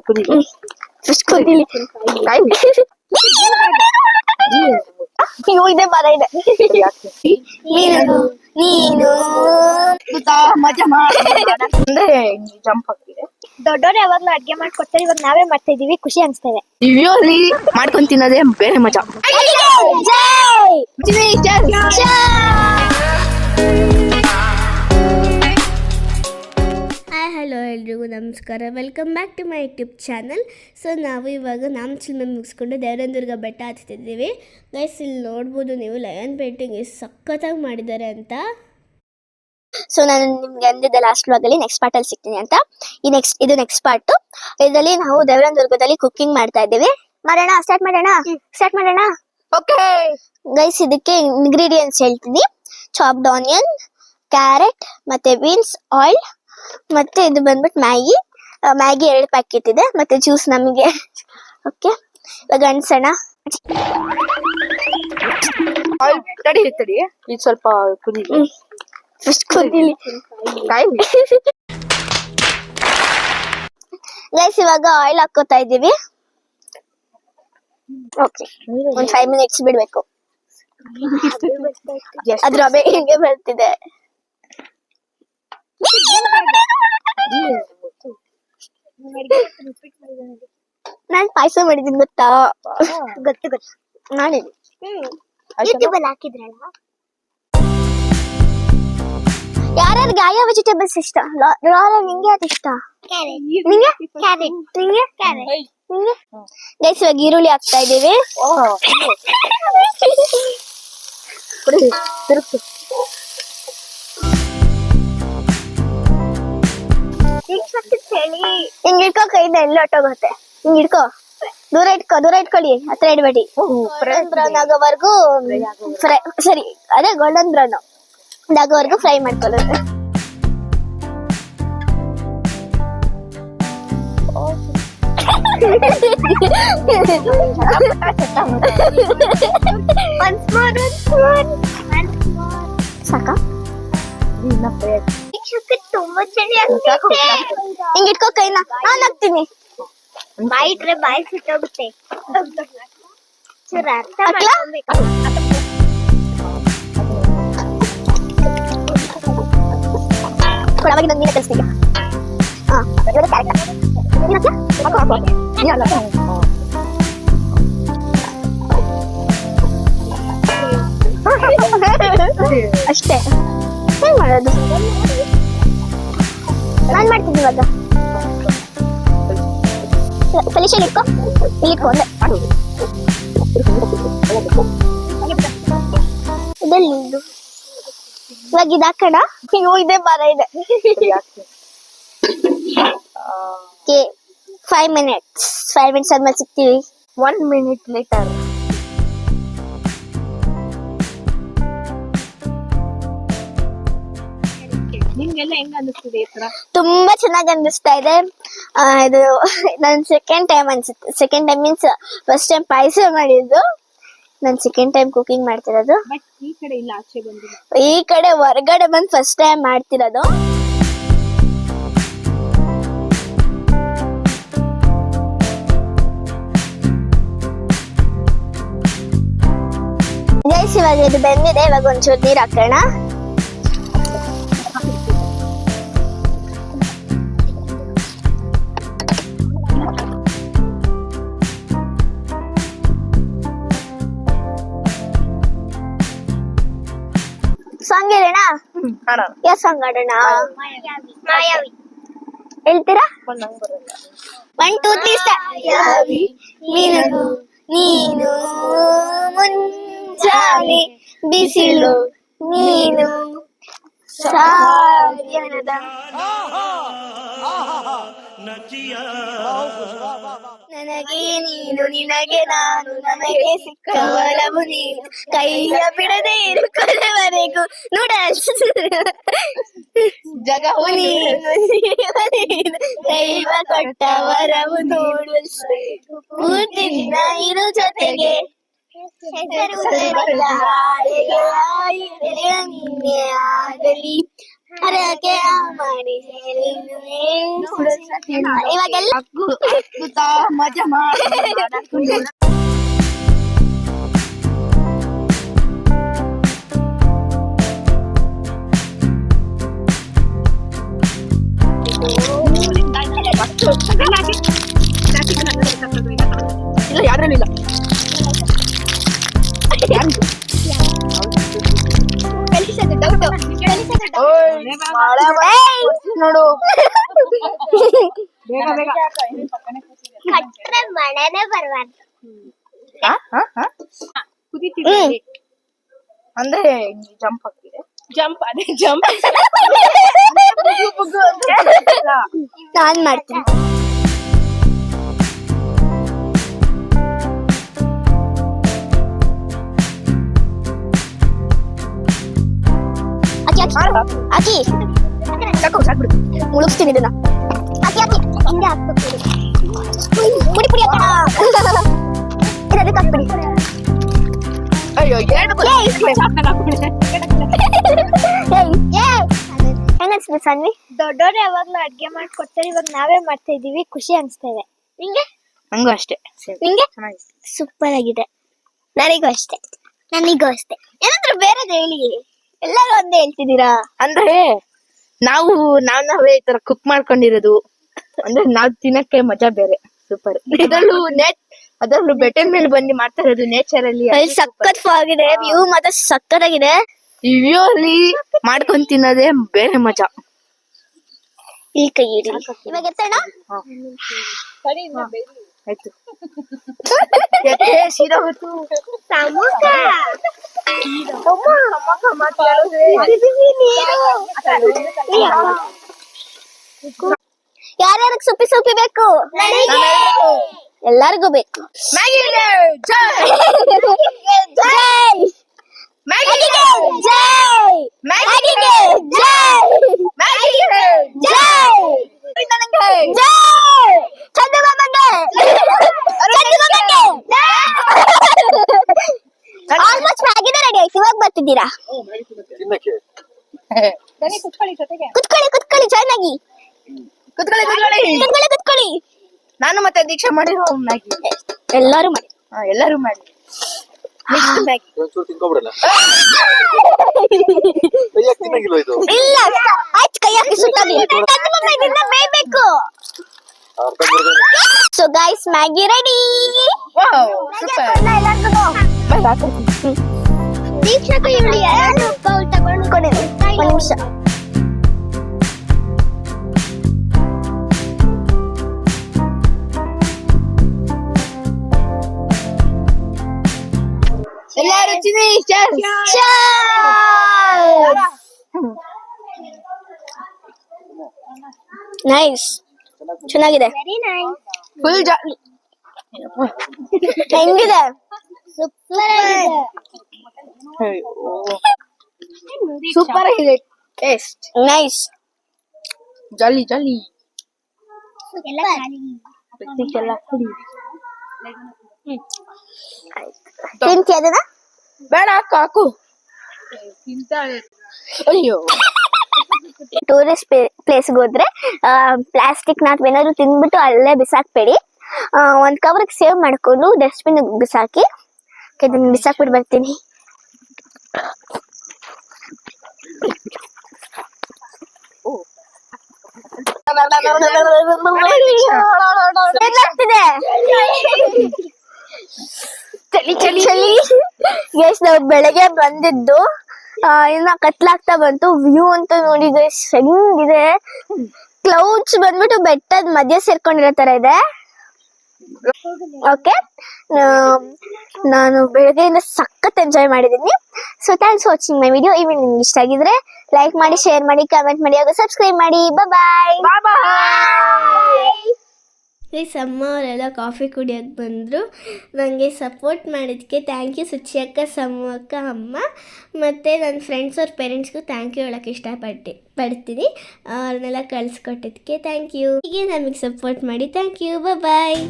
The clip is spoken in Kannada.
ಕುದಿಲಿ. ಫಸ್ಟ್ ಕುದಿಲಿ. ಅಯ್ಯೋ ಇದೆ ಬರ ಇದೆ. ನೀನು ನೀನು ಮಜಾ ಅಂದ್ರೆ ಜಂಪ್ ಆಗ್ತಿದೆ. ದೊಡ್ಡವ್ರು ಯಾವಾಗ್ಲೂ ಅಡ್ಗೆ ಮಾಡ್ಕೊಡ್ತಾರೆ, ಇವಾಗ ನಾವೇ ಮಾಡ್ತಾ ಇದೀವಿ, ಖುಷಿ ಅನ್ಸ್ತಾ ಇದೆ. ರಿವ್ಯೂಲಿ ಮಾಡ್ಕೊಂಡ್ ತಿನ್ನೋದೇ ಬೇರೆ ಮಜಾ. ಹಾಯ್ ಹಲೋ ಎಲ್ರಿಗೂ ನಮಸ್ಕಾರ, welcome back to my YouTube channel. So ನಾವು ಇವಾಗ ನಾಮಚಿಲ್ಮೆ ಮುಗಿಸ್ಕೊಂಡು ದೇವರದುರ್ಗ ಬೆಟ್ಟ ಹತ್ತಿದ್ದೀವಿ. ಗೈಸ್ ಇಲ್ಲಿ ನೋಡ್ಬೋದು ನೀವು, ಲಯನ್ ಪೇಂಟಿಂಗ್ ಎಷ್ಟು ಸಖತ್ತಾಗಿ ಮಾಡಿದ್ದಾರೆ ಅಂತ. ಸೊ ನಾನು ನಿಮ್ಗೆ ಅಂದಿದ್ದೆ ಲಾಸ್ಟ್ ವ್ಲಾಗಲ್ಲಿ ನೆಕ್ಸ್ಟ್ ಪಾರ್ಟ್ ಅಲ್ಲಿ ಸಿಗ್ತೀನಿ ಅಂತ. ಇದು ನೆಕ್ಸ್ಟ್ ಪಾರ್ಟ್. ಇದರಲ್ಲಿ ನಾವು ದೇವರದುರ್ಗದಲ್ಲಿ ಕುಕಿಂಗ್ ಮಾಡ್ತಾ ಇದ್ದೀವಿ. ಸ್ಟಾರ್ಟ್ ಮಾಡೋಣ. ಓಕೆ ಗೈಸ್, ಇದಕ್ಕೆ ಇಂಗ್ರೀಡಿಯೆಂಟ್ಸ್ ಹೇಳ್ತೀನಿ. ಚಾಪ್ಡ್ ಆನಿಯನ್, ಕ್ಯಾರೆಟ್, ಮತ್ತೆ ಬೀನ್ಸ್, ಆಯಿಲ್, ಮತ್ತೆ ಇದು ಬಂದ್ಬಿಟ್ಟು ಮ್ಯಾಗಿ 2 ಪ್ಯಾಕೆಟ್ ಇದೆ, ಮತ್ತೆ ಜ್ಯೂಸ್ ನಮಗೆ. ಓಕೆ, ಇವಾಗ ಅನ್ಸೋಣ. ತಡಿ ಇದು ಸ್ವಲ್ಪ ಕುದಿಲಿ. ಫಸ್ಟ್ ಕುದಿಲಿ. ಗೈಸ್, ಇವಾಗ ಆಯಿಲ್ ಹಾಕೋತಾ ಇದೀವಿ. ಓಕೆ, ಒಂದ್ 5 ಮಿನಿಟ್ಸ್ ಬಿಡ್ಬೇಕು. ಅದ್ರ ಹಿಂಗೆ ಬರ್ತಿದೆ. ನಾನ್ ಪಾಯಸ ಮಾಡಿದೀನಿ, ಗೊತ್ತಾ? ಗೊತ್ತು ಮಾಡಿದೀನಿ. ಯೂಟ್ಯೂಬಲ್ಲಿ ಹಾಕಿದ್ರಲ್ಲ. ಯಾರ್ಯಾರಿಗೆ ಯಾವ ವೆಜಿಟೇಬಲ್ಸ್ ಇಷ್ಟ? ನಿಂಗೆ ಯಾವ್ದು ಇಷ್ಟ? ನಿಂಗೆ ಕ್ಯಾರೆಟ್. ನಿಂಗೆ ಗೈಸ್, ಇವಾಗ ಈರುಳ್ಳಿ ಹಾಕ್ತಾ ಇದೀವಿ. ಹಿಂಗ್ ಇಟ್ಕೋ, ಕೈಯಿಂದ ಎಲ್ಲ ಹೊಟ್ಟೋಗುತ್ತೆ. ಹಿಂಗ್ ಇಟ್ಕೋ, ದೂರ ಇಟ್ಕೊಳ್ಳಿ, ಹತ್ರ ಇಡ್ಬೇಡಿ. ಬ್ರೌನ್ ಆಗೋವರೆಗೂ ಫ್ರೈ, ಸರಿ ಅದೇ ಗೋಲ್ಡನ್ ಬ್ರೌನ್ ಆಗೋವರೆಗೂ ಫ್ರೈ ಮಾಡ್ಕೊಳ್ಳೋದು. ಸಾಕ? ತುಂಬಾ ಚೆನ್ನಾಗಿ ಹಿಂಗ್ ಇಟ್ಕೋ, ಕೈನ ನಾನ್ ಹಾಕ್ತೀನಿ. ಬಾಯಿ ಇಟ್ರೆ ಬಾಯಿ ಸುಟ್ಟೋಗುತ್ತೆ. ಕೊಡವಾಗಿ ನೀನೆ ಕಲಿಸ್ತೀಗ. ಅಷ್ಟೇ. ಏನ್ ಮಾಡೋದು? ನಾನ್ ಮಾಡ್ತೀನಿ ಇವಾಗ. ಫಲಿಶನ್ ಇಟ್ಕೋ, ಇಲ್ಲಿಟ್ಕೊ ಒಂದೇ. ಇದೆಲ್ಲಿ ಇದು? ಇವಾಗ ಇದು ಹಾಕೋಣ. ಅಯ್ಯೋ ಇದೆ ಬರ ಇದೆ. 5 ಮಿನಿಟ್ಸ್ ಆದ್ಮೇಲೆ ಸಿಗ್ತೀವಿ. 1 minute ಲೇಟರ್. ನಿಮ್ಗೆಲ್ಲ ಹೆಂಗ ಅನಿಸ್ತಿದೆ? ತುಂಬಾ ಚೆನ್ನಾಗಿ ಅನಿಸ್ತಾ ಇದೆ. ಇದು ನನ್ ಸೆಕೆಂಡ್ ಟೈಮ್ ಅನ್ಸುತ್ತೆ. Second time means first time ಪಾಯಸ ಮಾಡಿದ್ದು, ನನ್ ಸೆಕೆಂಡ್ ಟೈಮ್ ಕುಕಿಂಗ್ ಮಾಡ್ತಿರೋದು. ಈ ಕಡೆ ಇಲ್ಲ, ಆಚೆ ಬಂದಿಲ್ಲ. ಈ ಕಡೆ ಹೊರಗಡೆ ಬಂದು ಫಸ್ಟ್ ಟೈಮ್ ಮಾಡ್ತಿರೋದು. ಗೈಸ್, ಇವಾಗ ಇದು ಬೆಂದಿದೆ. ಇವಾಗ ಒಂಚೂರು ನೀರ್ ಹಾಕೋಣ. ಸಾಂಗ್ ಹೇಳೋಣ? ಯಾವ ಸಾಂಗ್ ಆಡೋಣ? ಮಾಯಾವಿ ಹೇಳ್ತೀರಾ? 1 2 3 ಸ್ಟಾರ್ಟ್. ನೀನು ನೀನು ಮುಂಜಾನೆ ಬಿಸಿಲು, ನೀನು ಸಾಯದ ನನಗೆ ನೀನು, ನಿನಗೆ ನಾನು, ನಮಗೆ ಸಿಕ್ಕವರವು ನೀನು, ಕೈಯ ಬಿಡದೆ ಇರು ಕೊನೆವರೆಗೂ ನೂಡಲ್ಸ್. ಜಗವು ನೀನು, ದೈವ ಕೊಟ್ಟ ವರವು ನೂಡಲ್ಸ್. ಪೂರ್ತಿ ದಿನ ಇರು ಜೊತೆಗೆ, ಹೆಸರು ನೀನೇ ಆಗಲಿ, ಇವಾಗೆಲ್ಲ ಮಜಾ ಮಾಡಿ ಇಲ್ಲ ಯಾರಲ್ಲೂ ಇಲ್ಲ ನೋಡು ಕಟ್ರೆ ಮಳೆನೇ ಬರಬಾರ್ದು. ಕುದಿತಿದೆ ಅಂದ್ರೆ ಜಂಪ್ ಆಗ್ತಿದೆ. ಜಂಪ್ ಅದೇ ಜಂಪ್ ನಾನ್ ಮಾಡ್ತೀನಿ. ಅಕ್ಕಿ ಸಾಕು ಸಾಕ್ಬಿಡು. ಮುಳುಗಿಸ್ತೀನಿ ಇದನ್ನ. ಅಕ್ಕಿ ಹಿಂಗೆ ಹಾಕ್ಬೇಕು. ಪುಡಿ ಪುಡಿ ಇದಕ್ಕೆ ಹಾಕ್ಬಿಡಿ. ಅಯ್ಯೋ ಹೆಂಗನ್ಸ್ತು ಸನ್ವಿ? ದೊಡ್ಡವ್ರು ಯಾವಾಗ್ಲೂ ಅಡ್ಗೆ ಮಾಡ್ಕೊಡ್ತಾರೆ, ಇವಾಗ ನಾವೇ ಮಾಡ್ತಾ ಇದೀವಿ, ಖುಷಿ ಅನ್ಸ್ತಾ ಇದೆ. ನಿಂಗೆ? ನಂಗೂ ಅಷ್ಟೇ. ನಿಂಗೆ? ಸೂಪರ್ ಆಗಿದೆ. ನನಗೂ ಅಷ್ಟೇ. ಏನಾದ್ರೂ ಬೇರೆದ್ ಹೇಳಿ, ಎಲ್ಲರೂ ಒಂದೇ ಹೇಳ್ತಿದ್ದೀರಾ. ಅಂದ್ರೆ ನಾವೇ ಈ ತರ ಕುಕ್ ಮಾಡ್ಕೊಂಡಿರೋದು ಅಂದ್ರೆ ನಾವ್ ತಿನ್ನಕ್ಕೆ ಮಜಾ ಬೇರೆ. ಸೂಪರ್. ಅದರಲ್ಲೂ ಬೆಟ್ಟದ ಮೇಲೆ ಬಂದು ಮಾಡ್ತಾ ಇರೋದು ನೇಚರ್ ಅಲ್ಲಿ ಸಖತ್ ಆಗಿದೆ, ವ್ಯೂ ಮಾತ್ರ ಸಖತ್ತಾಗಿದೆ. ಈ ವ್ಯೂ ಅಲ್ಲಿ ಮಾಡ್ಕೊಂಡ್ ತಿನ್ನೋದೇ ಬೇರೆ ಮಜಾ. ಇಲ್ಲಿ ಕೈ ಇಡಿ. ಇವಾಗ ಎತ್ತೋಣ. ಆಯ್ತು ಸೀದಾ ಹೊತ್ತು ಯಾರ್ಯಾರಿಗೆ ಸೊಪ್ಪಿ ಬೇಕು? ಎಲ್ಲರಿಗೂ ಬೇಕು. ಆಲ್ಮೋಸ್ಟ್ ಮ್ಯಾಗಿನ ರೆಡಿ ಆಯ್ತು. ಇವಾಗ ಬರ್ತಿದ್ದೀರಾ? ಕುತ್ಕೊಳ್ಳಿ ಚೆನ್ನಾಗಿ. ಕುತ್ಕೊಳ್ಳಿ. ನಾನು ಮತ್ತೆ ದೀಕ್ಷಾ ಮಾಡಿರೋ ಮ್ಯಾಗಿ. ಎಲ್ಲರೂ ಮಾಡಿ. ಎಲ್ಲರೂ ಮಾಡಿ. ಇಲ್ಲ ಆಯ್ತು, ಕೈ ಹಾಕಿ ಸುತ್ತಾಗಿ ಬೇಯ್ಬೇಕು. So guys, Maggi ready. ದೀಕ್ಷಾಕು ಇವಳು ಯಾರು ಬೌಲ್ ತಗೊಂಡ್ಕೊಂಡಿದ್ರು. ಒಂದು ನಿಮಿಷ. ಎಲ್ಲಾರು ನೈಸ್, ಚೆನ್ನಾಗಿದೆ. Full jolly. ಹೆಂಗಿದೆ? ಸೂಪರ್ ಆಗಿದೆ. Taste nice. ಜಾಲಿ ತಿಂತೀಯ ಅದನ್ನ? ಬೇಡ ಹಾಕು. ಅಯ್ಯೋ, ಟೂರಿಸ್ಟ್ ಪ್ಲೇಸ್ಗೆ ಹೋದ್ರೆ ಪ್ಲಾಸ್ಟಿಕ್ ನಾವೇನಾದ್ರು ತಿಂದ್ಬಿಟ್ಟು ಅಲ್ಲೇ ಬಿಸಾಕ್ಬೇಡಿ. ಒಂದ್ ಕವರ್ಗೆ ಸೇವ್ ಮಾಡ್ಕೊಂಡು ಡಸ್ಟ್ಬಿನ್ ಬಿಸಾಕಿ. ಇದನ್ನ ಬಿಸಾಕ್ಬಿಟ್ಟು ಬರ್ತೀನಿ. ಚಳಿ. ಗೈಸ್, ನಾವು ಬೆಳಗ್ಗೆ ಬಂದಿದ್ದು, ಇನ್ನ ಕತ್ಲಾಗ್ತಾ ಬಂತು. ವ್ಯೂ ಅಂತ ನೋಡಿ ಗೈಸ್, ಹೆಂಗಿದೆ. ಕ್ಲೌಡ್ಸ್ ಬಂದ್ಬಿಟ್ಟು ಬೆಟ್ಟದ ಮಧ್ಯ ಸೇರ್ಕೊಂಡಿರೋ ತರ ಇದೆ. ಓಕೆ, ನಾನು ಬೆಳಗ್ಗೆಯಿಂದ ಸಖತ್ ಎಂಜಾಯ್ ಮಾಡಿದ್ದೀನಿ. So thanks watching my video. ಈ ವಿಡಿಯೋ ನಿಮ್ಗೆ ಇಷ್ಟ ಆಗಿದ್ರೆ ಲೈಕ್ ಮಾಡಿ, ಶೇರ್ ಮಾಡಿ, ಕಮೆಂಟ್ ಮಾಡಿ, ಹಾಗೂ ಸಬ್ಸ್ಕ್ರೈಬ್ ಮಾಡಿ. ಬಾಯ್. ಅಮ್ಮ ಅವರೆಲ್ಲ ಕಾಫಿ ಕುಡಿಯೋಕ್ಕೆ ಬಂದರು. ನನಗೆ ಸಪೋರ್ಟ್ ಮಾಡಿದ್ದಕ್ಕೆ ಥ್ಯಾಂಕ್ ಯು ಸುಚಿ ಅಕ್ಕ, ಸಮ್ಮ ಅಕ್ಕ, ಅಮ್ಮ ಮತ್ತು ನನ್ನ ಫ್ರೆಂಡ್ಸ್ ಅವ್ರ ಪೇರೆಂಟ್ಸ್ಗೂ ಥ್ಯಾಂಕ್ ಯು ಹೇಳೋಕ್ಕೆ ಪಡ್ತೀನಿ. ಅವ್ರನ್ನೆಲ್ಲ ಕಳಿಸ್ಕೊಟ್ಟಿದ್ದಕ್ಕೆ ಥ್ಯಾಂಕ್ ಯು. ಹೀಗೆ ನಮಗೆ ಸಪೋರ್ಟ್ ಮಾಡಿ. Thank you. ಬಾಯ್.